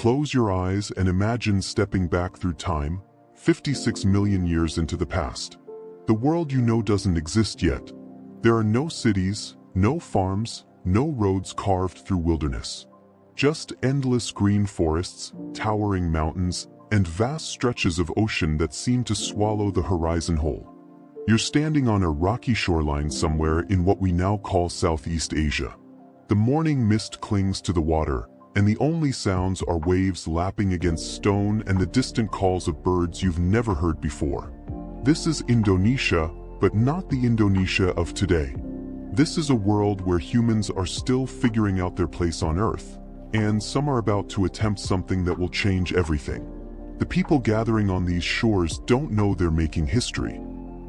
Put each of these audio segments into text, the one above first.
Close your eyes and imagine stepping back through time, 56 million years into the past. The world you know doesn't exist yet. There are no cities, no farms, no roads carved through wilderness. Just endless green forests, towering mountains, and vast stretches of ocean that seem to swallow the horizon whole. You're standing on a rocky shoreline somewhere in what we now call Southeast Asia. The morning mist clings to the water, and the only sounds are waves lapping against stone and the distant calls of birds you've never heard before. This is Indonesia, but not the Indonesia of today. This is a world where humans are still figuring out their place on Earth, and some are about to attempt something that will change everything. The people gathering on these shores don't know they're making history.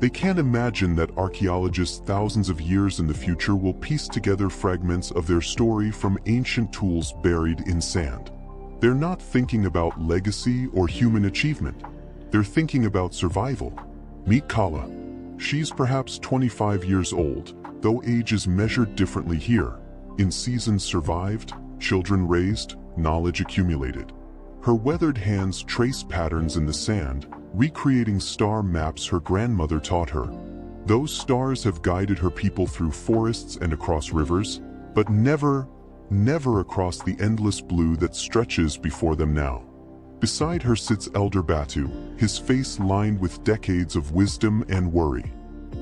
They can't imagine that archaeologists thousands of years in the future will piece together fragments of their story from ancient tools buried in sand. They're not thinking about legacy or human achievement. They're thinking about survival. Meet Kala. She's perhaps 25 years old, though age is measured differently here. In seasons survived, children raised, knowledge accumulated. Her weathered hands trace patterns in the sand, recreating star maps her grandmother taught her. Those stars have guided her people through forests and across rivers, but never across the endless blue that stretches before them now. Beside her sits Elder Batu, his face lined with decades of wisdom and worry.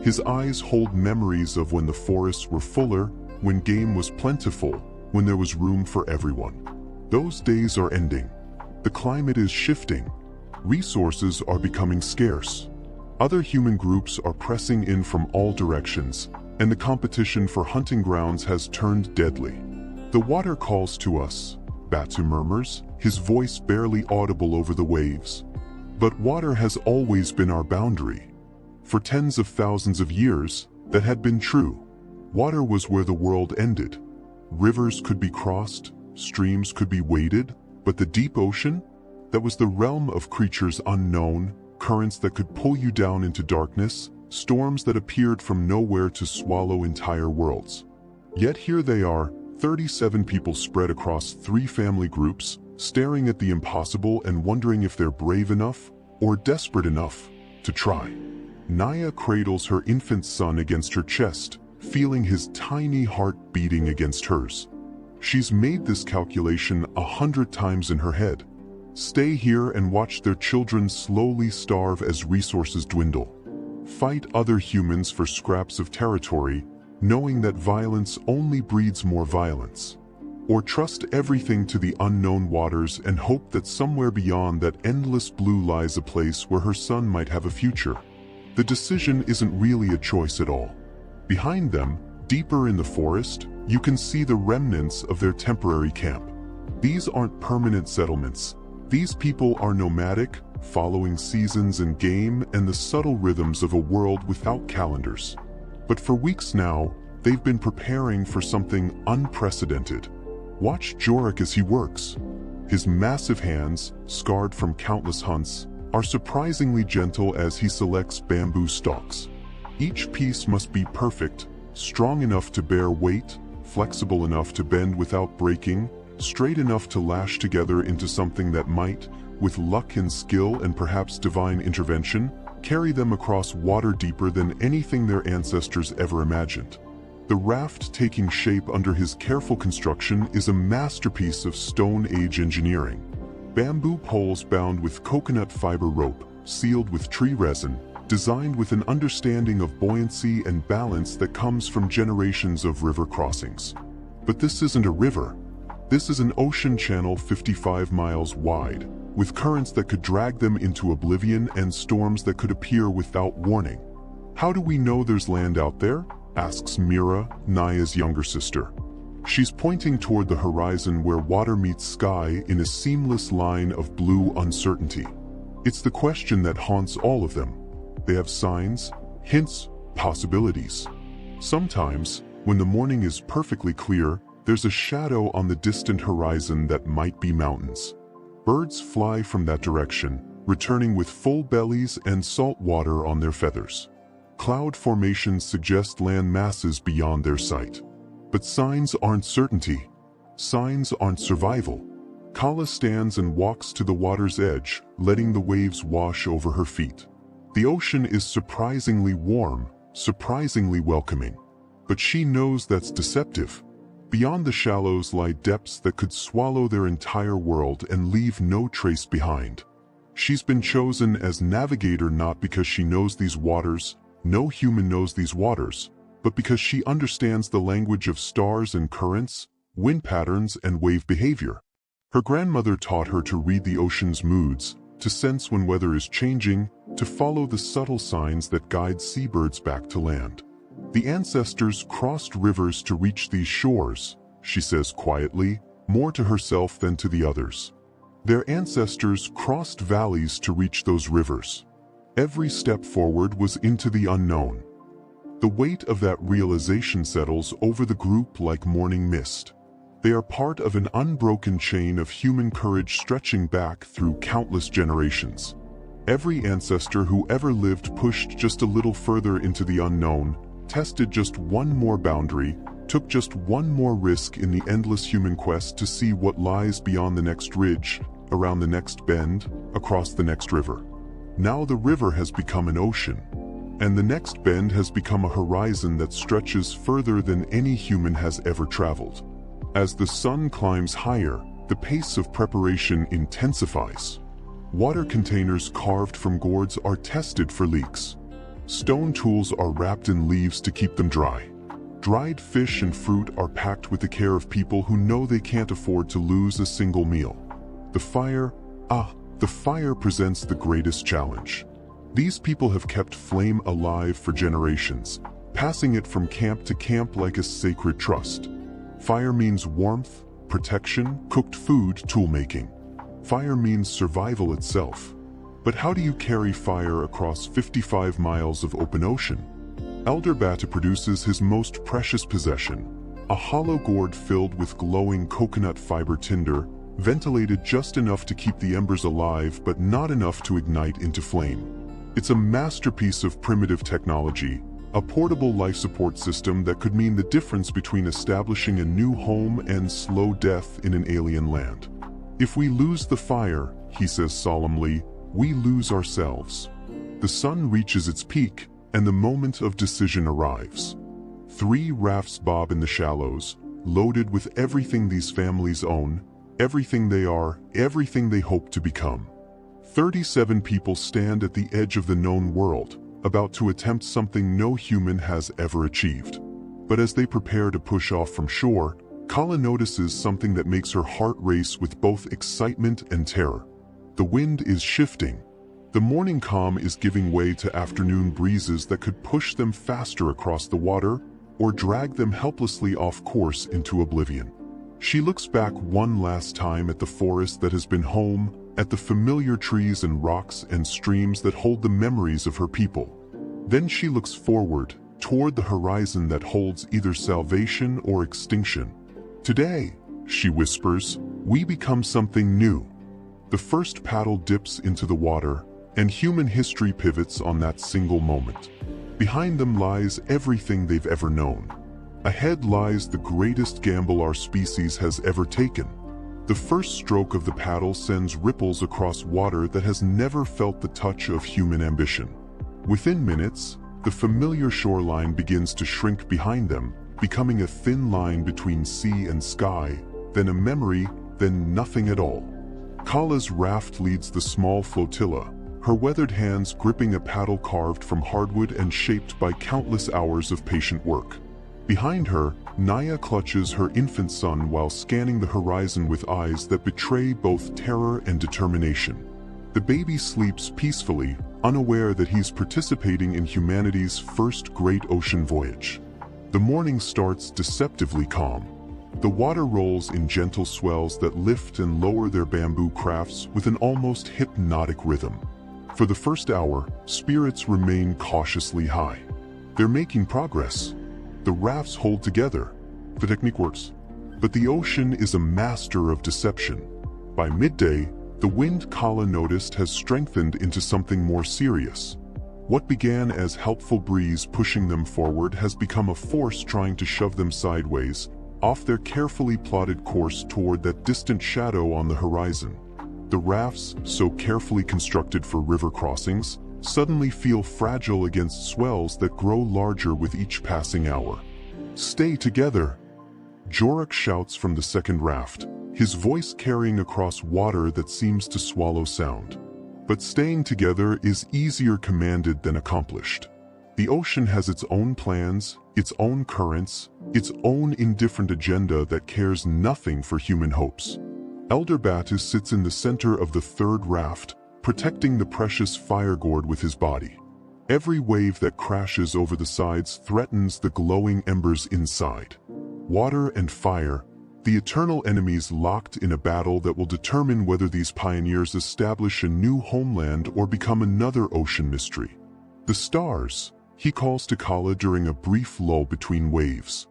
His eyes hold memories of when the forests were fuller, when game was plentiful, when there was room for everyone. Those days are ending. The climate is shifting. Resources are becoming scarce. Other human groups are pressing in from all directions, and the competition for hunting grounds has turned deadly. The water calls to us, Batu murmurs, his voice barely audible over the waves. But water has always been our boundary. For tens of thousands of years, that had been true. Water was where the world ended. Rivers could be crossed, streams could be waded, but the deep ocean? That was the realm of creatures unknown, currents that could pull you down into darkness, storms that appeared from nowhere to swallow entire worlds. Yet here they are, 37 people spread across 3 family groups, staring at the impossible and wondering if they're brave enough, or desperate enough, to try. Naya cradles her infant son against her chest, feeling his tiny heart beating against hers. She's made this calculation 100 times in her head. Stay here and watch their children slowly starve as resources dwindle. Fight other humans for scraps of territory, knowing that violence only breeds more violence. Or trust everything to the unknown waters and hope that somewhere beyond that endless blue lies a place where her son might have a future. The decision isn't really a choice at all. Behind them, deeper in the forest, you can see the remnants of their temporary camp. These aren't permanent settlements. These people are nomadic, following seasons and game and the subtle rhythms of a world without calendars. But for weeks now, they've been preparing for something unprecedented. Watch Jorik as he works. His massive hands, scarred from countless hunts, are surprisingly gentle as he selects bamboo stalks. Each piece must be perfect, strong enough to bear weight, flexible enough to bend without breaking, straight enough to lash together into something that might, with luck and skill and perhaps divine intervention, carry them across water deeper than anything their ancestors ever imagined. The raft taking shape under his careful construction is a masterpiece of Stone Age engineering. Bamboo poles bound with coconut fiber rope, sealed with tree resin, designed with an understanding of buoyancy and balance that comes from generations of river crossings. But this isn't a river. This is an ocean channel 55 miles wide, with currents that could drag them into oblivion and storms that could appear without warning. How do we know there's land out there? Asks Mira, Naya's younger sister. She's pointing toward the horizon where water meets sky in a seamless line of blue uncertainty. It's the question that haunts all of them. They have signs, hints, possibilities. Sometimes, when the morning is perfectly clear, there's a shadow on the distant horizon that might be mountains. Birds fly from that direction, returning with full bellies and salt water on their feathers. Cloud formations suggest land masses beyond their sight. But signs aren't certainty. Signs aren't survival. Kala stands and walks to the water's edge, letting the waves wash over her feet. The ocean is surprisingly warm, surprisingly welcoming. But she knows that's deceptive. Beyond the shallows lie depths that could swallow their entire world and leave no trace behind. She's been chosen as navigator not because she knows these waters, no human knows these waters, but because she understands the language of stars and currents, wind patterns and wave behavior. Her grandmother taught her to read the ocean's moods, to sense when weather is changing, to follow the subtle signs that guide seabirds back to land. The ancestors crossed rivers to reach these shores, she says quietly, more to herself than to the others. Their ancestors crossed valleys to reach those rivers. Every step forward was into the unknown. The weight of that realization settles over the group like morning mist. They are part of an unbroken chain of human courage stretching back through countless generations. Every ancestor who ever lived pushed just a little further into the unknown, tested just one more boundary, took just one more risk in the endless human quest to see what lies beyond the next ridge, around the next bend, across the next river. Now the river has become an ocean, and the next bend has become a horizon that stretches further than any human has ever traveled. As the sun climbs higher, the pace of preparation intensifies. Water containers carved from gourds are tested for leaks. Stone tools are wrapped in leaves to keep them dry. Dried fish and fruit are packed with the care of people who know they can't afford to lose a single meal. The fire presents the greatest challenge. These people have kept flame alive for generations, passing it from camp to camp like a sacred trust. Fire means warmth, protection, cooked food, tool-making. Fire means survival itself. But how do you carry fire across 55 miles of open ocean? Elder Bata produces his most precious possession, a hollow gourd filled with glowing coconut fiber tinder, ventilated just enough to keep the embers alive but not enough to ignite into flame. It's a masterpiece of primitive technology, a portable life support system that could mean the difference between establishing a new home and slow death in an alien land. If we lose the fire, he says solemnly, we lose ourselves. The sun reaches its peak, and the moment of decision arrives. 3 rafts bob in the shallows, loaded with everything these families own, everything they are, everything they hope to become. 37 people stand at the edge of the known world, about to attempt something no human has ever achieved. But as they prepare to push off from shore, Kala notices something that makes her heart race with both excitement and terror. The wind is shifting. The morning calm is giving way to afternoon breezes that could push them faster across the water or drag them helplessly off course into oblivion. She looks back one last time at the forest that has been home, at the familiar trees and rocks and streams that hold the memories of her people. Then she looks forward, toward the horizon that holds either salvation or extinction. Today, she whispers, we become something new. The first paddle dips into the water, and human history pivots on that single moment. Behind them lies everything they've ever known. Ahead lies the greatest gamble our species has ever taken. The first stroke of the paddle sends ripples across water that has never felt the touch of human ambition. Within minutes, the familiar shoreline begins to shrink behind them, becoming a thin line between sea and sky, then a memory, then nothing at all. Kala's raft leads the small flotilla, her weathered hands gripping a paddle carved from hardwood and shaped by countless hours of patient work. Behind her, Naya clutches her infant son while scanning the horizon with eyes that betray both terror and determination. The baby sleeps peacefully, unaware that he's participating in humanity's first great ocean voyage. The morning starts deceptively calm. The water rolls in gentle swells that lift and lower their bamboo crafts with an almost hypnotic rhythm. For the first hour, spirits remain cautiously high. They're making progress. The rafts hold together. The technique works. But the ocean is a master of deception. By midday, the wind Kala noticed has strengthened into something more serious. What began as helpful breeze pushing them forward has become a force trying to shove them sideways, off their carefully plotted course toward that distant shadow on the horizon. The rafts, so carefully constructed for river crossings, suddenly feel fragile against swells that grow larger with each passing hour. "Stay together!" Jorik shouts from the second raft, his voice carrying across water that seems to swallow sound. But staying together is easier commanded than accomplished. The ocean has its own plans, its own currents, its own indifferent agenda that cares nothing for human hopes. Elder Batus sits in the center of the third raft, protecting the precious fire gourd with his body. Every wave that crashes over the sides threatens the glowing embers inside. Water and fire, the eternal enemies locked in a battle that will determine whether these pioneers establish a new homeland or become another ocean mystery. "The stars," he calls to Kala during a brief lull between waves.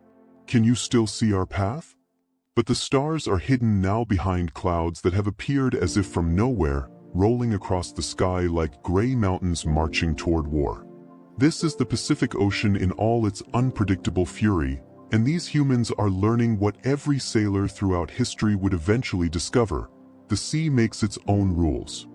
"Can you still see our path?" But the stars are hidden now behind clouds that have appeared as if from nowhere, rolling across the sky like gray mountains marching toward war. This is the Pacific Ocean in all its unpredictable fury, and these humans are learning what every sailor throughout history would eventually discover: the sea makes its own rules.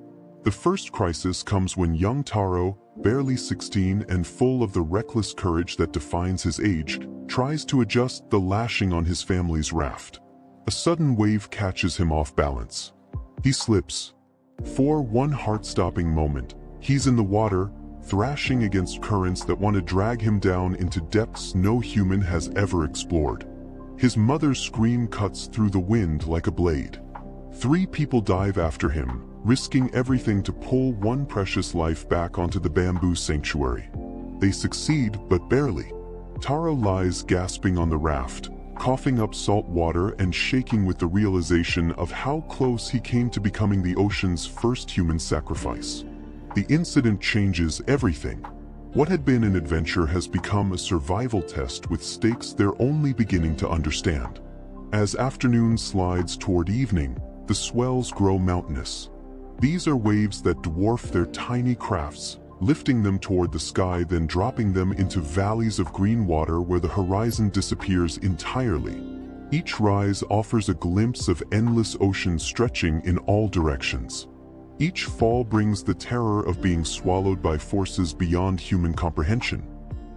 The first crisis comes when young Taro, barely 16 and full of the reckless courage that defines his age, tries to adjust the lashing on his family's raft. A sudden wave catches him off balance. He slips. For one heart-stopping moment, he's in the water, thrashing against currents that want to drag him down into depths no human has ever explored. His mother's scream cuts through the wind like a blade. 3 people dive after him, risking everything to pull one precious life back onto the bamboo sanctuary. They succeed, but barely. Taro lies gasping on the raft, coughing up salt water and shaking with the realization of how close he came to becoming the ocean's first human sacrifice. The incident changes everything. What had been an adventure has become a survival test with stakes they're only beginning to understand. As afternoon slides toward evening, the swells grow mountainous. These are waves that dwarf their tiny crafts, lifting them toward the sky, then dropping them into valleys of green water where the horizon disappears entirely. Each rise offers a glimpse of endless ocean stretching in all directions. Each fall brings the terror of being swallowed by forces beyond human comprehension.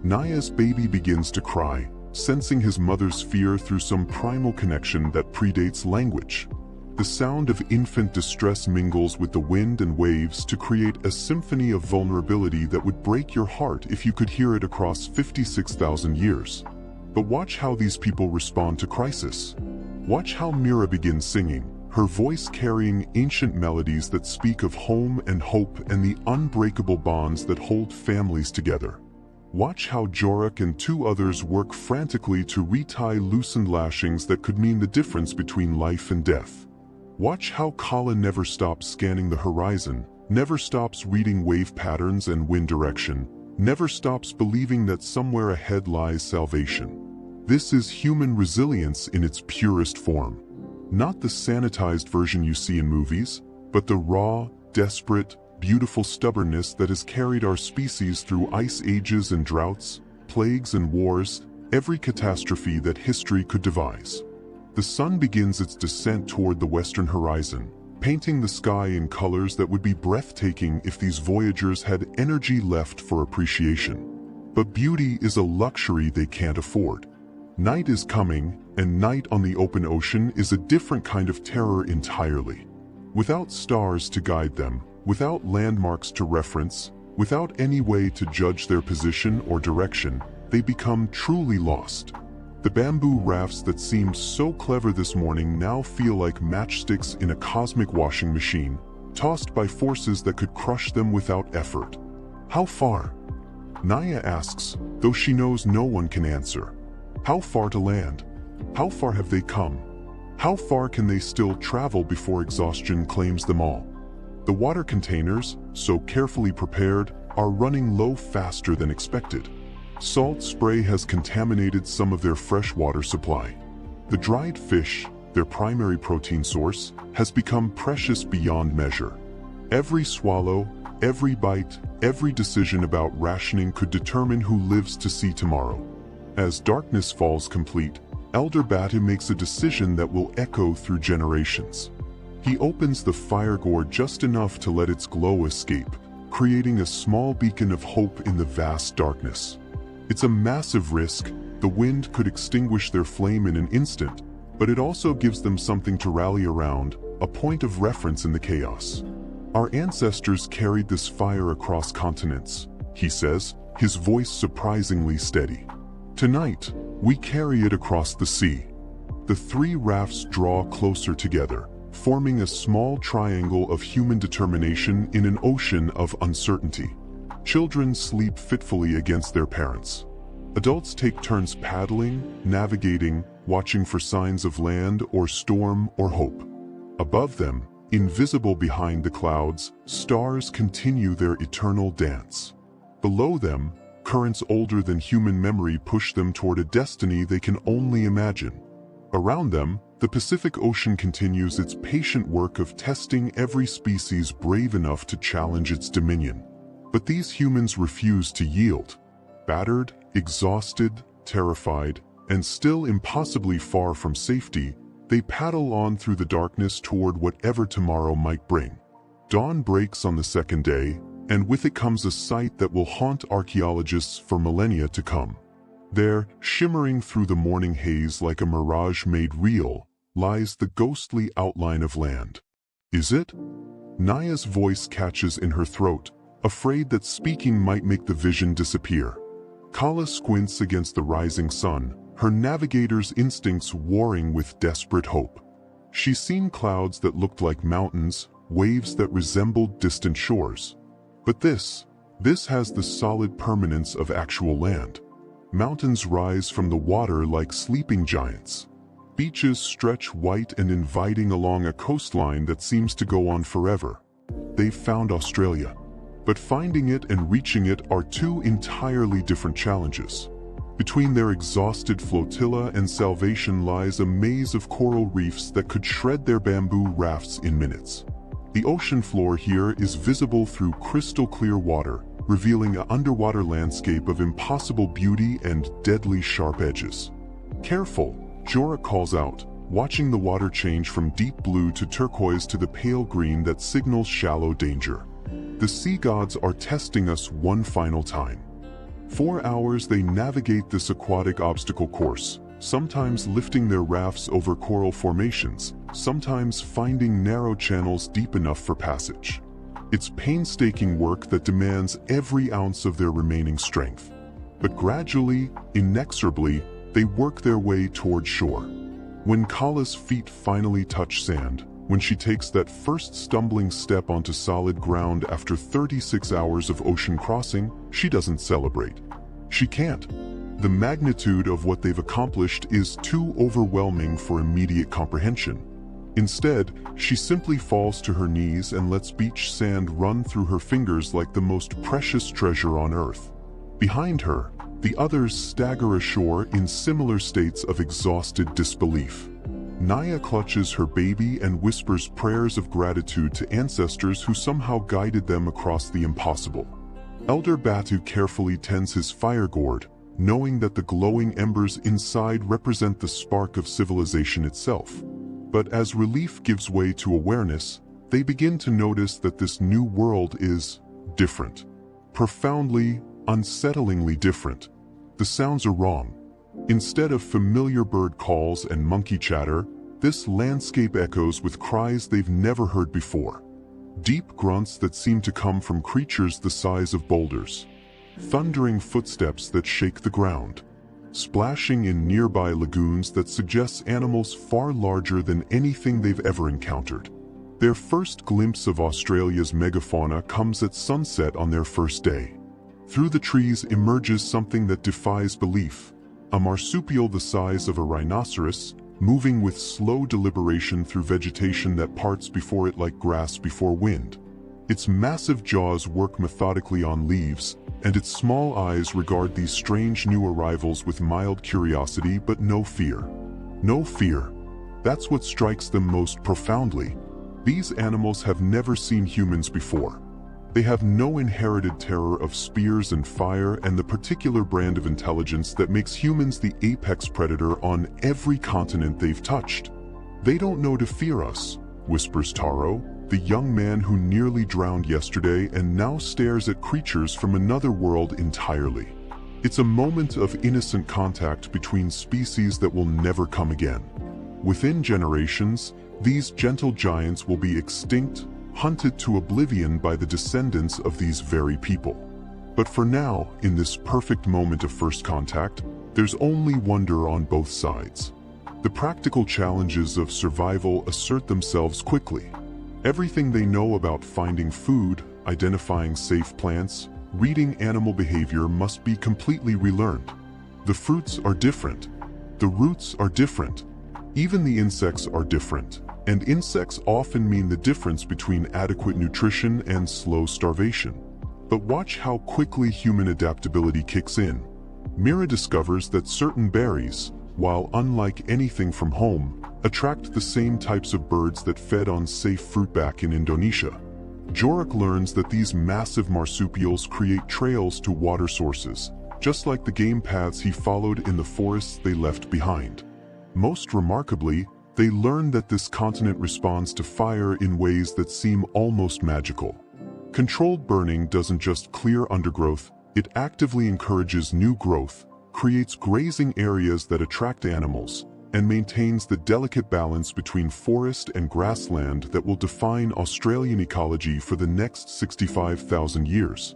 Naya's baby begins to cry, sensing his mother's fear through some primal connection that predates language. The sound of infant distress mingles with the wind and waves to create a symphony of vulnerability that would break your heart if you could hear it across 56,000 years. But watch how these people respond to crisis. Watch how Mira begins singing, her voice carrying ancient melodies that speak of home and hope and the unbreakable bonds that hold families together. Watch how Jorik and 2 others work frantically to retie loosened lashings that could mean the difference between life and death. Watch how Kala never stops scanning the horizon, never stops reading wave patterns and wind direction, never stops believing that somewhere ahead lies salvation. This is human resilience in its purest form. Not the sanitized version you see in movies, but the raw, desperate, beautiful stubbornness that has carried our species through ice ages and droughts, plagues and wars, every catastrophe that history could devise. The sun begins its descent toward the western horizon, painting the sky in colors that would be breathtaking if these voyagers had energy left for appreciation. But beauty is a luxury they can't afford. Night is coming, and night on the open ocean is a different kind of terror entirely. Without stars to guide them, without landmarks to reference, without any way to judge their position or direction, they become truly lost. The bamboo rafts that seemed so clever this morning now feel like matchsticks in a cosmic washing machine, tossed by forces that could crush them without effort. How far? Naya asks, though she knows no one can answer. How far to land? How far have they come? How far can they still travel before exhaustion claims them all? The water containers, so carefully prepared, are running low faster than expected. Salt spray has contaminated some of their freshwater supply. The dried fish, their primary protein source, has become precious beyond measure. Every swallow, every bite, every decision about rationing could determine who lives to see tomorrow. As darkness falls complete, Elder Batu makes a decision that will echo through generations. He opens the fire gourd just enough to let its glow escape, creating a small beacon of hope in the vast darkness. It's a massive risk. The wind could extinguish their flame in an instant, but it also gives them something to rally around, a point of reference in the chaos. Our ancestors carried this fire across continents, he says, his voice surprisingly steady. Tonight, we carry it across the sea. The three rafts draw closer together, forming a small triangle of human determination in an ocean of uncertainty. Children sleep fitfully against their parents. Adults take turns paddling, navigating, watching for signs of land or storm or hope. Above them, invisible behind the clouds, stars continue their eternal dance. Below them, currents older than human memory push them toward a destiny they can only imagine. Around them, the Pacific Ocean continues its patient work of testing every species brave enough to challenge its dominion. But these humans refuse to yield. Battered, exhausted, terrified, and still impossibly far from safety, they paddle on through the darkness toward whatever tomorrow might bring. Dawn breaks on the second day, and with it comes a sight that will haunt archaeologists for millennia to come. There, shimmering through the morning haze like a mirage made real, lies the ghostly outline of land. Is it? Naya's voice catches in her throat, afraid that speaking might make the vision disappear. Kala squints against the rising sun, her navigator's instincts warring with desperate hope. She's seen clouds that looked like mountains, waves that resembled distant shores. But this has the solid permanence of actual land. Mountains rise from the water like sleeping giants. Beaches stretch white and inviting along a coastline that seems to go on forever. They've found Australia. But finding it and reaching it are two entirely different challenges. Between their exhausted flotilla and salvation lies a maze of coral reefs that could shred their bamboo rafts in minutes. The ocean floor here is visible through crystal clear water, revealing an underwater landscape of impossible beauty and deadly sharp edges. Careful, Jorah calls out, watching the water change from deep blue to turquoise to the pale green that signals shallow danger. The sea gods are testing us one final time. 4 hours they navigate this aquatic obstacle course, sometimes lifting their rafts over coral formations, sometimes finding narrow channels deep enough for passage. It's painstaking work that demands every ounce of their remaining strength. But gradually, inexorably, they work their way toward shore. When Kala's feet finally touch sand, when she takes that first stumbling step onto solid ground after 36 hours of ocean crossing, she doesn't celebrate. She can't. The magnitude of what they've accomplished is too overwhelming for immediate comprehension. Instead, she simply falls to her knees and lets beach sand run through her fingers like the most precious treasure on earth. Behind her, the others stagger ashore in similar states of exhausted disbelief. Naya clutches her baby and whispers prayers of gratitude to ancestors who somehow guided them across the impossible. Elder Batu carefully tends his fire gourd, knowing that the glowing embers inside represent the spark of civilization itself. But as relief gives way to awareness, they begin to notice that this new world is different. Profoundly, unsettlingly different. The sounds are wrong. Instead of familiar bird calls and monkey chatter, this landscape echoes with cries they've never heard before. Deep grunts that seem to come from creatures the size of boulders. Thundering footsteps that shake the ground. Splashing in nearby lagoons that suggests animals far larger than anything they've ever encountered. Their first glimpse of Australia's megafauna comes at sunset on their first day. Through the trees emerges something that defies belief. A marsupial the size of a rhinoceros, moving with slow deliberation through vegetation that parts before it like grass before wind. Its massive jaws work methodically on leaves, and its small eyes regard these strange new arrivals with mild curiosity but no fear. No fear. That's what strikes them most profoundly. These animals have never seen humans before. They have no inherited terror of spears and fire and the particular brand of intelligence that makes humans the apex predator on every continent they've touched. They don't know to fear us, whispers Taro, the young man who nearly drowned yesterday and now stares at creatures from another world entirely. It's a moment of innocent contact between species that will never come again. Within generations, these gentle giants will be extinct, hunted to oblivion by the descendants of these very people. But for now, in this perfect moment of first contact, there's only wonder on both sides. The practical challenges of survival assert themselves quickly. Everything they know about finding food, identifying safe plants, reading animal behavior must be completely relearned. The fruits are different. The roots are different. Even the insects are different. And insects often mean the difference between adequate nutrition and slow starvation. But watch how quickly human adaptability kicks in. Mira discovers that certain berries, while unlike anything from home, attract the same types of birds that fed on safe fruit back in Indonesia. Jorik learns that these massive marsupials create trails to water sources, just like the game paths he followed in the forests they left behind. Most remarkably, they learn that this continent responds to fire in ways that seem almost magical. Controlled burning doesn't just clear undergrowth, it actively encourages new growth, creates grazing areas that attract animals, and maintains the delicate balance between forest and grassland that will define Australian ecology for the next 65,000 years.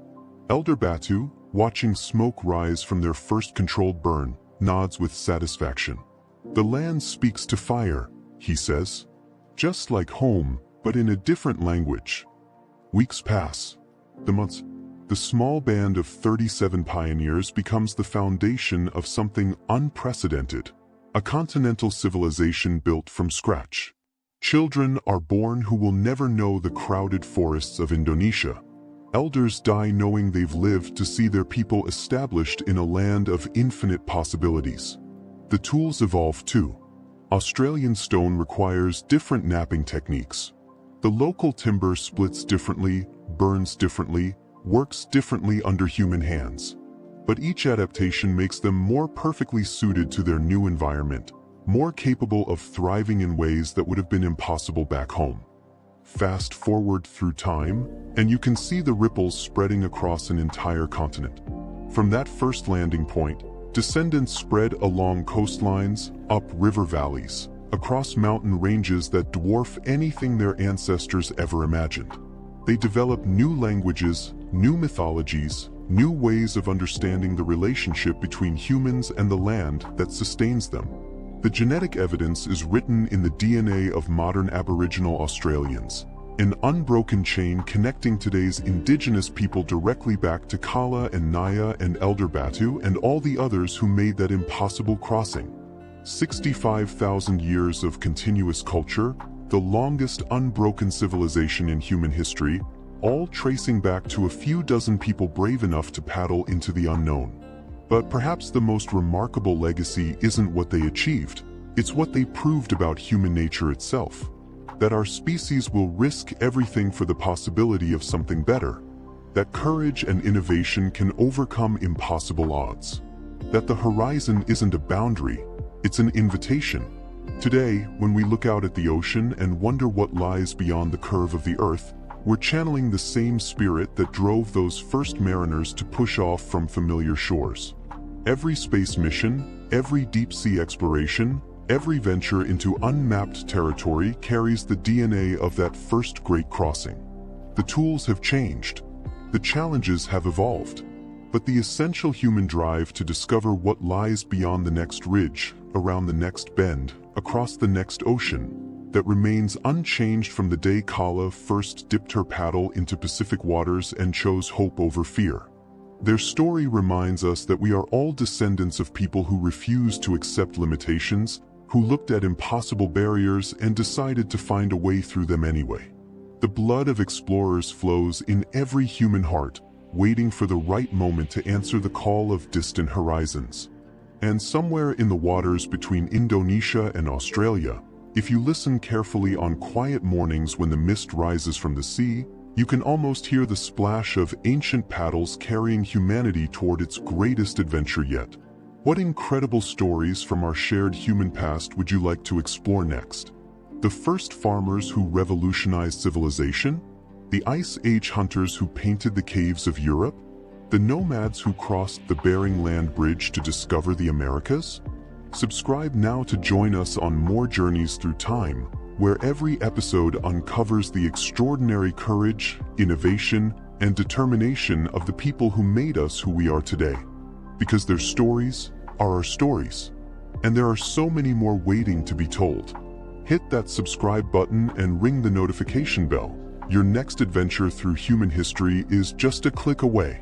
Elder Batu, watching smoke rise from their first controlled burn, nods with satisfaction. The land speaks to fire, he says. Just like home, but in a different language. Weeks pass. The months. The small band of 37 pioneers becomes the foundation of something unprecedented. A continental civilization built from scratch. Children are born who will never know the crowded forests of Indonesia. Elders die knowing they've lived to see their people established in a land of infinite possibilities. The tools evolve too. Australian stone requires different knapping techniques. The local timber splits differently, burns differently, works differently under human hands. But each adaptation makes them more perfectly suited to their new environment, more capable of thriving in ways that would have been impossible back home. Fast forward through time, and you can see the ripples spreading across an entire continent. From that first landing point, descendants spread along coastlines, up river valleys, across mountain ranges that dwarf anything their ancestors ever imagined. They develop new languages, new mythologies, new ways of understanding the relationship between humans and the land that sustains them. The genetic evidence is written in the DNA of modern Aboriginal Australians, an unbroken chain connecting today's indigenous people directly back to Kala and Naya and Elder Batu and all the others who made that impossible crossing. 65,000 years of continuous culture, the longest unbroken civilization in human history, all tracing back to a few dozen people brave enough to paddle into the unknown. But perhaps the most remarkable legacy isn't what they achieved, it's what they proved about human nature itself. That our species will risk everything for the possibility of something better. That courage and innovation can overcome impossible odds. That the horizon isn't a boundary, it's an invitation. Today, when we look out at the ocean and wonder what lies beyond the curve of the Earth, we're channeling the same spirit that drove those first mariners to push off from familiar shores. Every space mission, every deep-sea exploration, every venture into unmapped territory carries the DNA of that first great crossing. The tools have changed. The challenges have evolved. But the essential human drive to discover what lies beyond the next ridge, around the next bend, across the next ocean, that remains unchanged from the day Kala first dipped her paddle into Pacific waters and chose hope over fear. Their story reminds us that we are all descendants of people who refused to accept limitations, who looked at impossible barriers and decided to find a way through them anyway. The blood of explorers flows in every human heart, waiting for the right moment to answer the call of distant horizons. And somewhere in the waters between Indonesia and Australia, if you listen carefully on quiet mornings when the mist rises from the sea, You can almost hear the splash of ancient paddles carrying humanity toward its greatest adventure yet. What incredible stories from our shared human past would you like to explore next? The first farmers who revolutionized civilization? The Ice Age hunters who painted the caves of Europe? The nomads who crossed the Bering Land Bridge to discover the Americas? Subscribe now to join us on more journeys through time, where every episode uncovers the extraordinary courage, innovation, and determination of the people who made us who we are today. Because their stories are our stories. And there are so many more waiting to be told. Hit that subscribe button and ring the notification bell. Your next adventure through human history is just a click away.